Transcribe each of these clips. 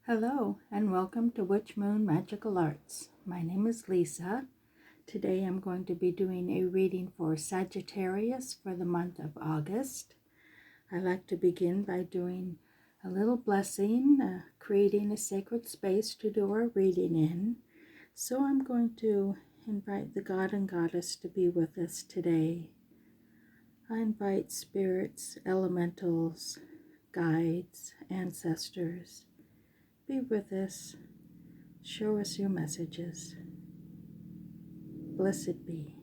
Hello and welcome to Witch Moon Magical Arts. My name is Lisa. Today I'm going to be doing a reading for Sagittarius for the month of August. I like to begin by doing a little blessing, creating a sacred space to do our reading in. So I'm going to invite the God and Goddess to be with us today. I invite spirits, elementals, guides, ancestors. Be with us. Show us your messages. Blessed be.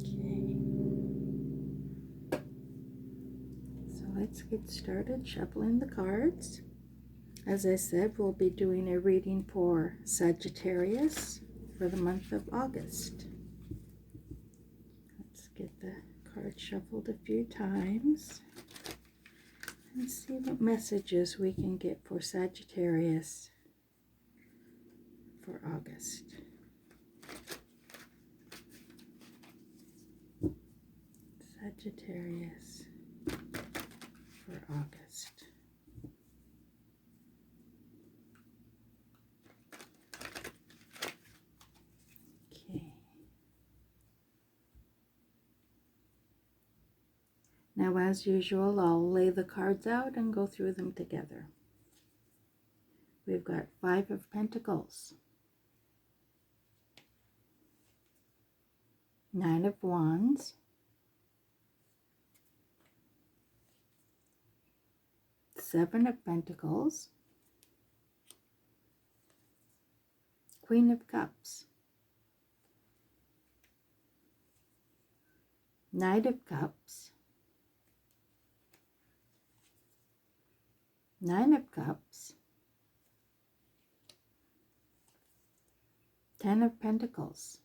Okay. So let's get started shuffling the cards. As I said, we'll be doing a reading for Sagittarius for the month of August. Let's get the cards shuffled a few times and see what messages we can get for Sagittarius for August. Sagittarius for August. Okay. Now, as usual, I'll lay the cards out and go through them together. We've got 5 of Pentacles, 9 of Wands, 7 of Pentacles, Queen of Cups, Knight of Cups, 9 of Cups, 10 of Pentacles,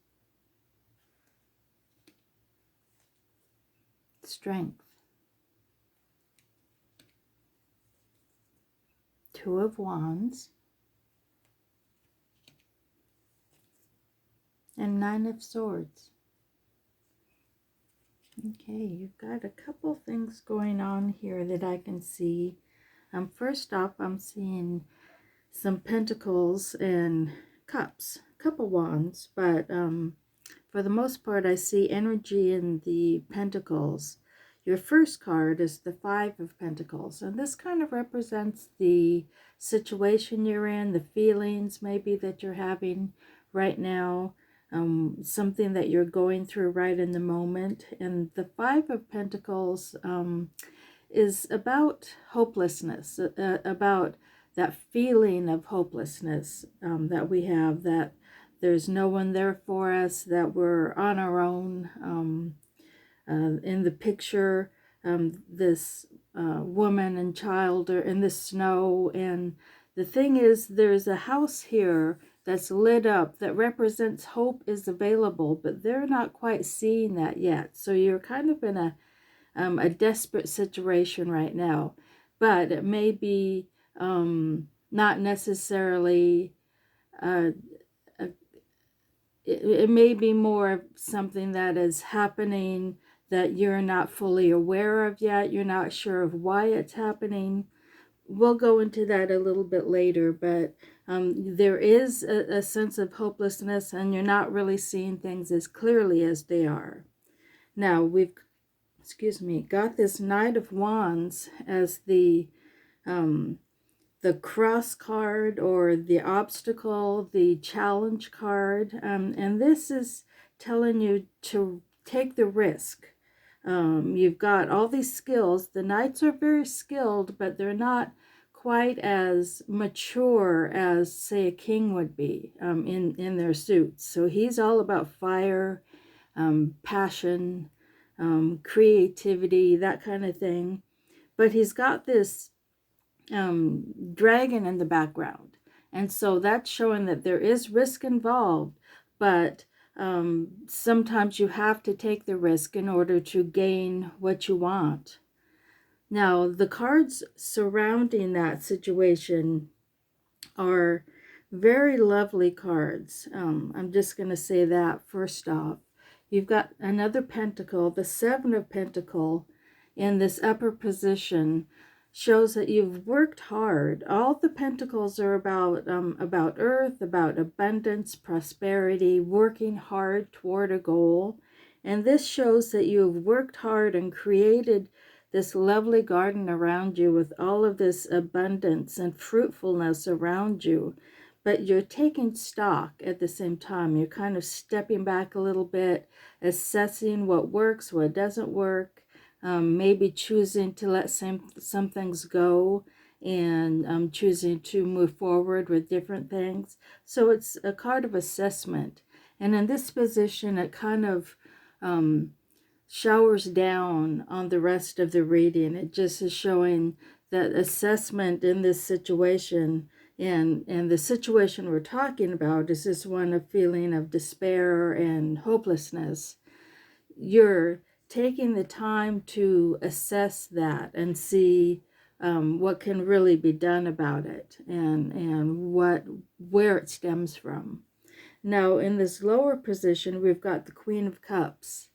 Strength, 2 of Wands, and 9 of Swords. Okay, you've got a couple things going on here that I can see. First off, I'm seeing some pentacles and cups, cup of wands, but for the most part, I see energy in the pentacles. Your first card is the 5 of Pentacles, and this kind of represents the situation you're in, the feelings maybe that you're having right now, something that you're going through right in the moment. And the 5 of Pentacles is about hopelessness, about that feeling of hopelessness that we have, that there's no one there for us, that we're on our own. In the picture, this woman and child are in the snow, and the thing is, there's a house here that's lit up that represents hope is available, but they're not quite seeing that yet. So you're kind of in a desperate situation right now, but it may be not necessarily it may be more of something that is happening that you're not fully aware of yet. You're not sure of why it's happening. We'll go into that a little bit later, but there is a sense of hopelessness, and you're not really seeing things as clearly as they are. Now, we've got this Knight of Wands as the cross card, or the obstacle, the challenge card, and this is telling you to take the risk. You've got all these skills. The knights are very skilled, but they're not quite as mature as, say, a king would be in their suits. So he's all about fire, passion, creativity, that kind of thing. But he's got this dragon in the background, and so that's showing that there is risk involved, but sometimes you have to take the risk in order to gain what you want. Now, the cards surrounding that situation are Very lovely cards. I'm just going to say that first off. You've got another pentacle, the Seven of Pentacles, in this upper position shows that you've worked hard. All the pentacles are about earth, about abundance, prosperity, working hard toward a goal. And this shows that you have worked hard and created this lovely garden around you with all of this abundance and fruitfulness around you. But you're taking stock at the same time. You're kind of stepping back a little bit, assessing what works, what doesn't work, maybe choosing to let some things go, and choosing to move forward with different things. So it's a card of assessment. And in this position, it kind of showers down on the rest of the reading. It just is showing that assessment in this situation. And the situation we're talking about is this one of feeling of despair and hopelessness. You're taking the time to assess that and see what can really be done about it, and where it stems from. Now, in this lower position, we've got the Queen of Cups.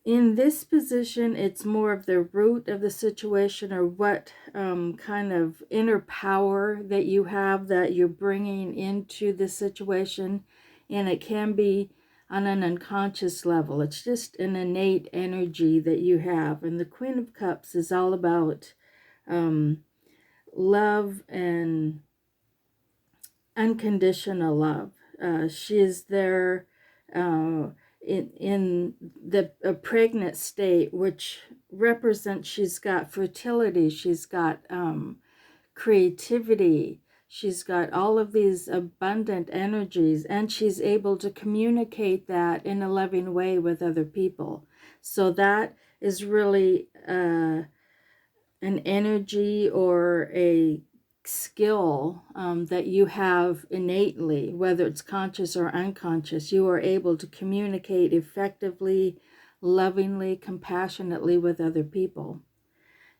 In this position, it's more of the root of the situation, or what kind of inner power that you have that you're bringing into the situation. And it can be on an unconscious level. It's just an innate energy that you have. And the Queen of Cups is all about love and unconditional love. She is there in the pregnant state, which represents she's got fertility, she's got creativity, she's got all of these abundant energies, and she's able to communicate that in a loving way with other people. So that is really an energy or a skill that you have innately, whether it's conscious or unconscious. You are able to communicate effectively, lovingly, compassionately with other people.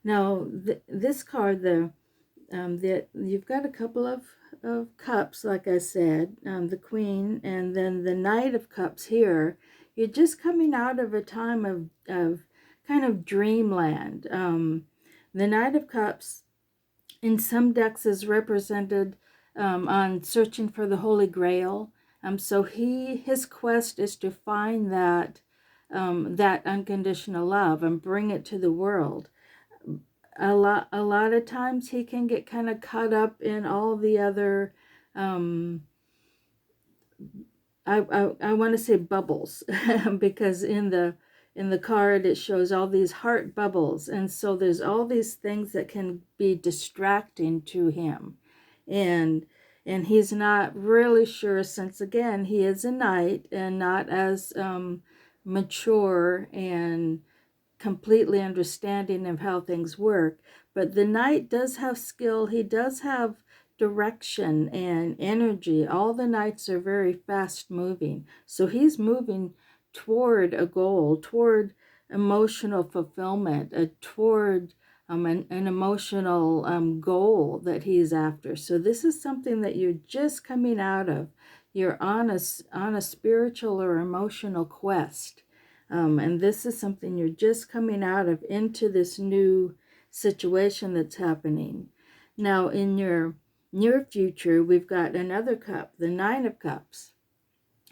Now, this card, you've got a couple of cups, like I said, the Queen, and then the Knight of Cups here. You're just coming out of a time of kind of dreamland. The Knight of Cups in some decks is represented on searching for the Holy Grail. So his quest is to find that unconditional love and bring it to the world. A lot of times he can get kind of caught up in all the other I want to say bubbles because in the card it shows all these heart bubbles, and so there's all these things that can be distracting to him, and he's not really sure, since again he is a knight and not as mature and completely understanding of how things work. But the knight does have skill, he does have direction and energy. All the knights are very fast moving, so he's moving toward a goal, toward emotional fulfillment, toward an emotional goal that he's after. So this is something that you're just coming out of. You're on a spiritual or emotional quest. And this is something you're just coming out of into this new situation that's happening. Now, in your near future, we've got another cup, the Nine of Cups.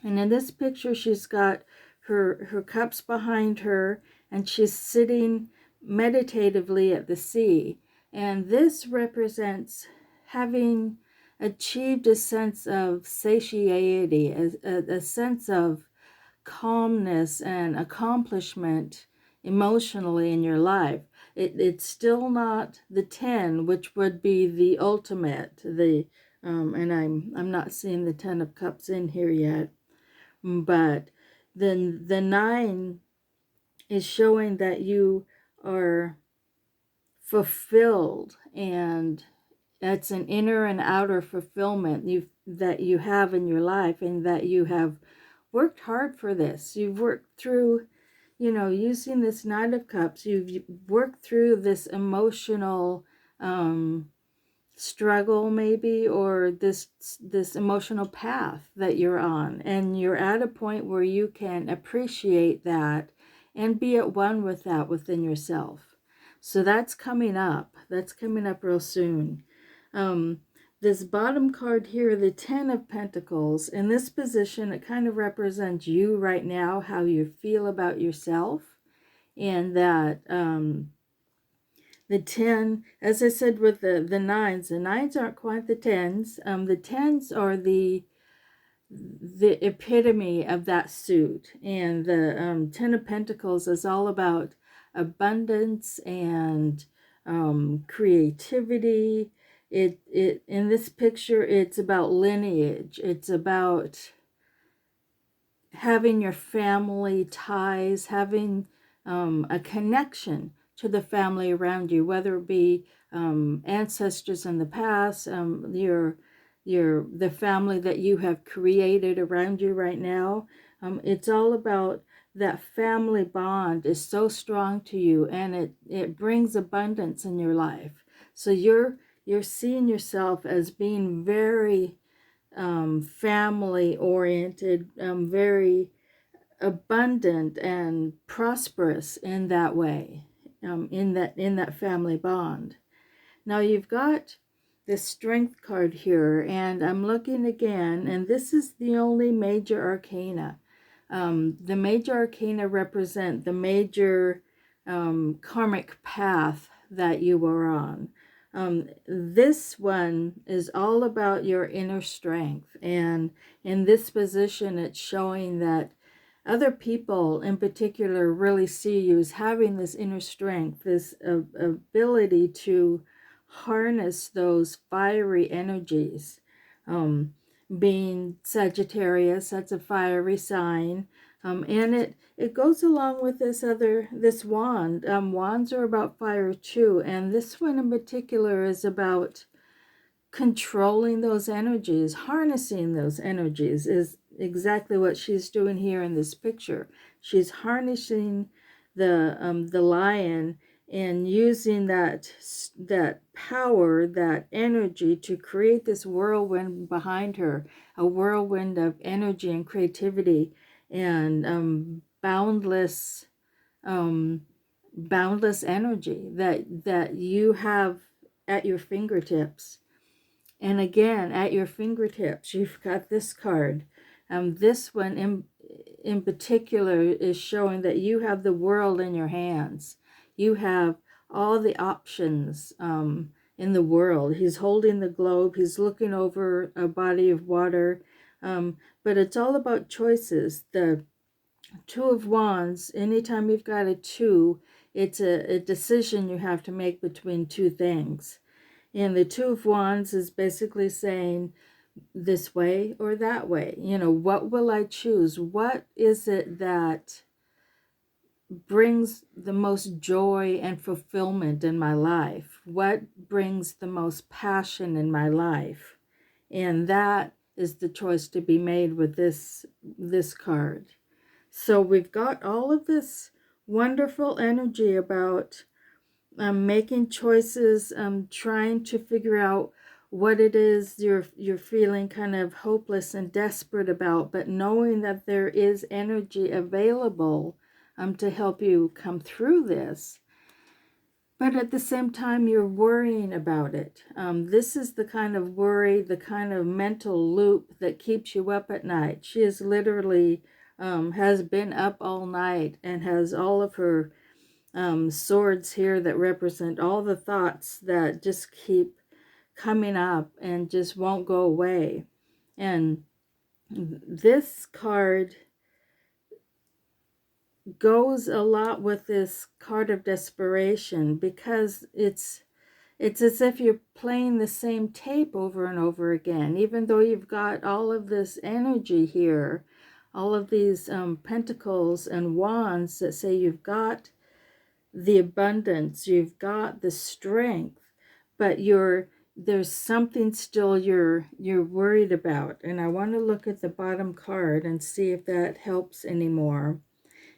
And in this picture, she's got her cups behind her, and she's sitting meditatively at the sea. And this represents having achieved a sense of satiety, a sense of calmness and accomplishment emotionally in your life. It's still not the 10, which would be the ultimate. And I'm not seeing the 10 of Cups in here yet, but then the 9 is showing that you are fulfilled, and that's an inner and outer fulfillment that you have in your life, and that you have worked hard for this. You've worked through, using this Knight of Cups, you've worked through this emotional struggle maybe, or this emotional path that you're on, and you're at a point where you can appreciate that and be at one with that within yourself. So that's coming up. That's coming up real soon. This bottom card here, the Ten of Pentacles, in this position, it kind of represents you right now, how you feel about yourself. And that the 10, as I said with the nines aren't quite the tens. The tens are the epitome of that suit. And the Ten of Pentacles is all about abundance and creativity. It in this picture, it's about lineage. It's about having your family ties, having a connection to the family around you, whether it be ancestors in the past, the family that you have created around you right now. It's all about that family bond is so strong to you, and it brings abundance in your life. So you're seeing yourself as being very family oriented, very abundant and prosperous in that way, in that family bond. Now you've got the Strength card here, and I'm looking again, and this is the only major arcana. The major arcana represent the major karmic path that you are on. This one is all about your inner strength, and in this position it's showing that other people in particular really see you as having this inner strength, this ability to harness those fiery energies. Being Sagittarius, that's a fiery sign. And it goes along with this wand. Wands are about fire too, and this one in particular is about controlling those energies, harnessing those energies, is exactly what she's doing here in this picture. She's harnessing the lion and using that power, that energy, to create this whirlwind behind her, a whirlwind of energy and creativity and boundless energy that you have at your fingertips. And again, at your fingertips, you've got this card. This one in particular is showing that you have the world in your hands. You have all the options in the world. He's holding the globe. He's looking over a body of water. But it's all about choices. The Two of Wands, anytime you've got a two, it's a decision you have to make between two things. And the Two of Wands is basically saying this way or that way. What will I choose? What is it that brings the most joy and fulfillment in my life? What brings the most passion in my life? And that is the choice to be made with this card. So we've got all of this wonderful energy about making choices, trying to figure out what it is you're feeling kind of hopeless and desperate about, but knowing that there is energy available to help you come through this. But at the same time, you're worrying about it. This is the kind of worry, the kind of mental loop that keeps you up at night. She is literally has been up all night and has all of her swords here that represent all the thoughts that just keep coming up and just won't go away. And this card goes a lot with this card of desperation, because it's as if you're playing the same tape over and over again, even though you've got all of this energy here, all of these pentacles and wands that say you've got the abundance, you've got the strength, but there's something still you're worried about. And I want to look at the bottom card and see if that helps anymore.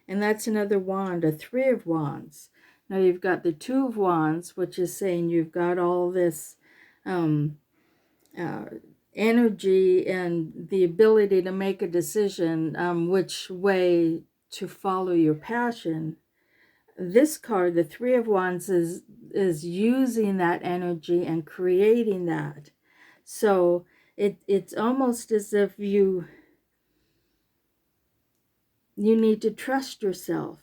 And that's another wand, a Three of Wands. Now you've got the Two of Wands, which is saying you've got all this um, uh, energy and the ability to make a decision which way to follow your passion. This card, the Three of Wands, is using that energy and creating that. So it's almost as if you need to trust yourself,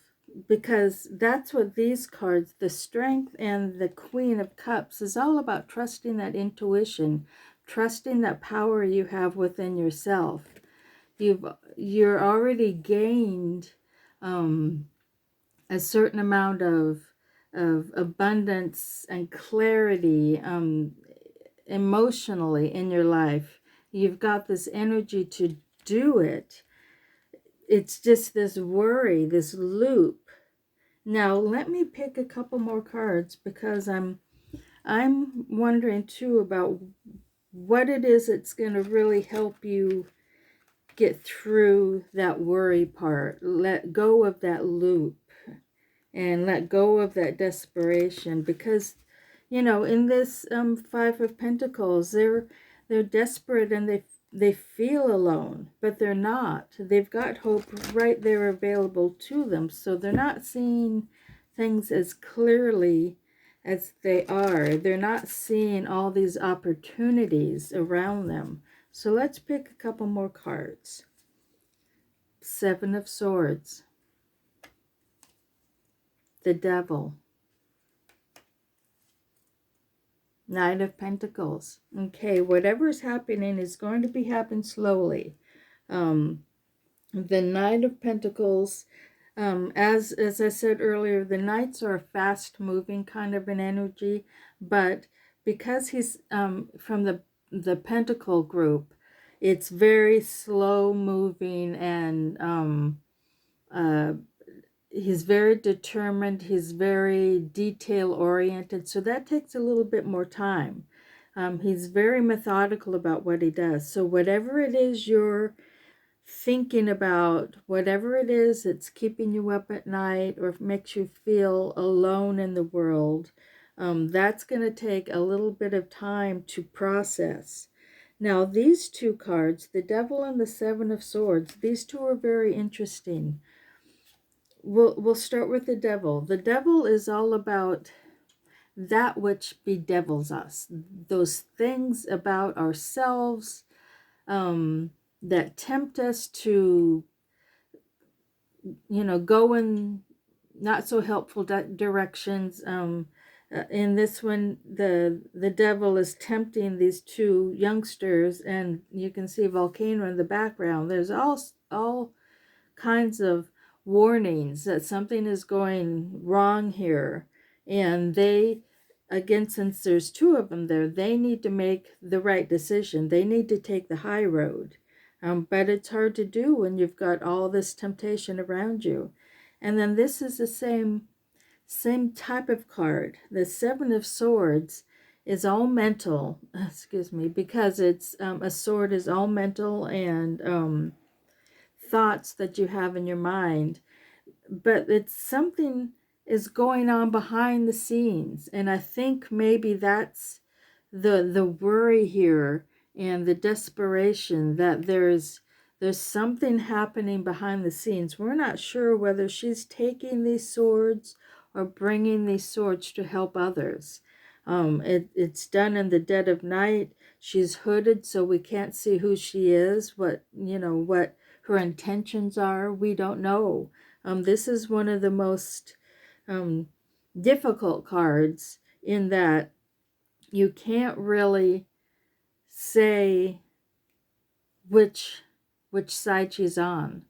because that's what these cards, the Strength and the Queen of Cups, is all about: trusting that intuition, trusting that power you have within yourself. You're already gained a certain amount of abundance and clarity emotionally in your life. You've got this energy to do it. It's just this worry, this loop. Now let me pick a couple more cards, because I'm wondering too about what it is that's going to really help you get through that worry part. Let go of that loop and let go of that desperation, because in this Five of Pentacles, they're desperate, and they feel alone, but they're not. They've got hope right there available to them, so they're not seeing things as clearly as they are. They're not seeing all these opportunities around them. So let's pick a couple more cards. Seven of Swords, the Devil, Knight of Pentacles. Okay, whatever's happening is going to be happening slowly. The Knight of Pentacles, as I said earlier, the Knights are a fast-moving kind of an energy, but because he's from the Pentacle group, it's very slow-moving, and he's very determined. He's very detail-oriented, so that takes a little bit more time. He's very methodical about what he does. So whatever it is you're thinking about, whatever it is that's keeping you up at night or makes you feel alone in the world, that's going to take a little bit of time to process. Now, these two cards, the Devil and the Seven of Swords, these two are very interesting. We'll start with the Devil. The Devil is all about that which bedevils us, those things about ourselves that tempt us to, go in not so helpful directions. In this one, the devil is tempting these two youngsters, and you can see a volcano in the background. There's all kinds of warnings that something is going wrong here, and they, again, since there's two of them there, they need to make the right decision. They need to take the high road. But it's hard to do when you've got all this temptation around you. And then this is the same type of card. The Seven of Swords is all mental, excuse me, because it's a sword is all mental and thoughts that you have in your mind. But it's something is going on behind the scenes, and I think maybe that's the worry here and the desperation, that there's something happening behind the scenes. We're not sure whether she's taking these swords or bringing these swords to help others. It's done in the dead of night. She's hooded, so we can't see who she is, what her intentions are. We don't know. This is one of the most difficult cards, in that you can't really say which side she's on.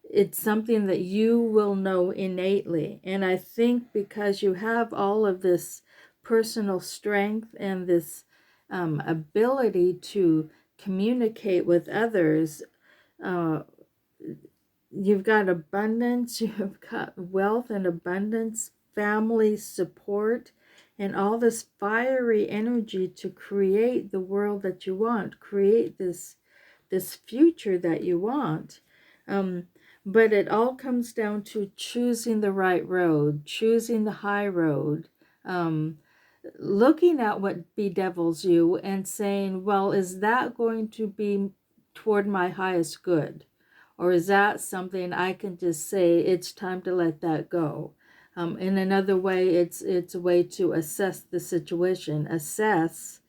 It's something that you will know innately, and I think because you have all of this personal strength and this ability to communicate with others, you've got abundance, you've got wealth and abundance, family support, and all this fiery energy to create the world that you want, create this future that you want. But it all comes down to choosing the right road, choosing the high road. looking at what bedevils you and saying, well, is that going to be toward my highest good? Or is that something I can just say, it's time to let that go? In another way, it's a way to assess the situation, assess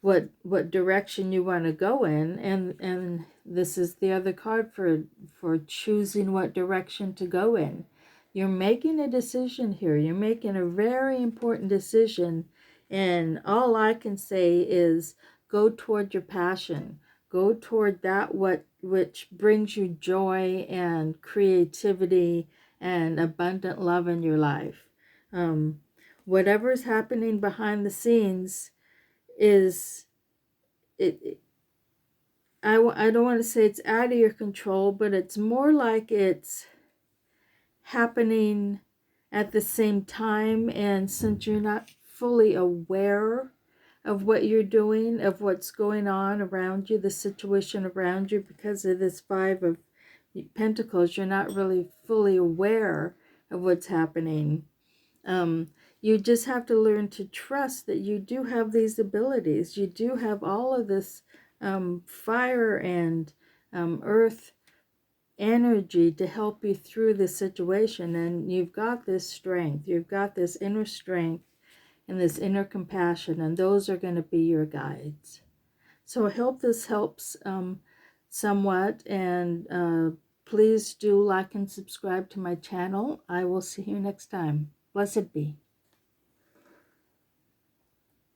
what direction you want to go in, and this is the other card for choosing what direction to go in. You're making a decision here. You're making a very important decision, and all I can say is go toward your passion. Go toward that which brings you joy and creativity and abundant love in your life. Whatever is happening behind the scenes is it I don't want to say it's out of your control, but it's more like it's happening at the same time, and since you're not fully aware of what you're doing, of what's going on around you, the situation around you, because of this Five of Pentacles, you're not really fully aware of what's happening. You just have to learn to trust that you do have these abilities. You do have all of this fire and earth energy to help you through this situation. And you've got this strength. You've got this inner strength and this inner compassion. And those are going to be your guides. So I hope this helps somewhat. And please do like and subscribe to my channel. I will see you next time. Blessed be.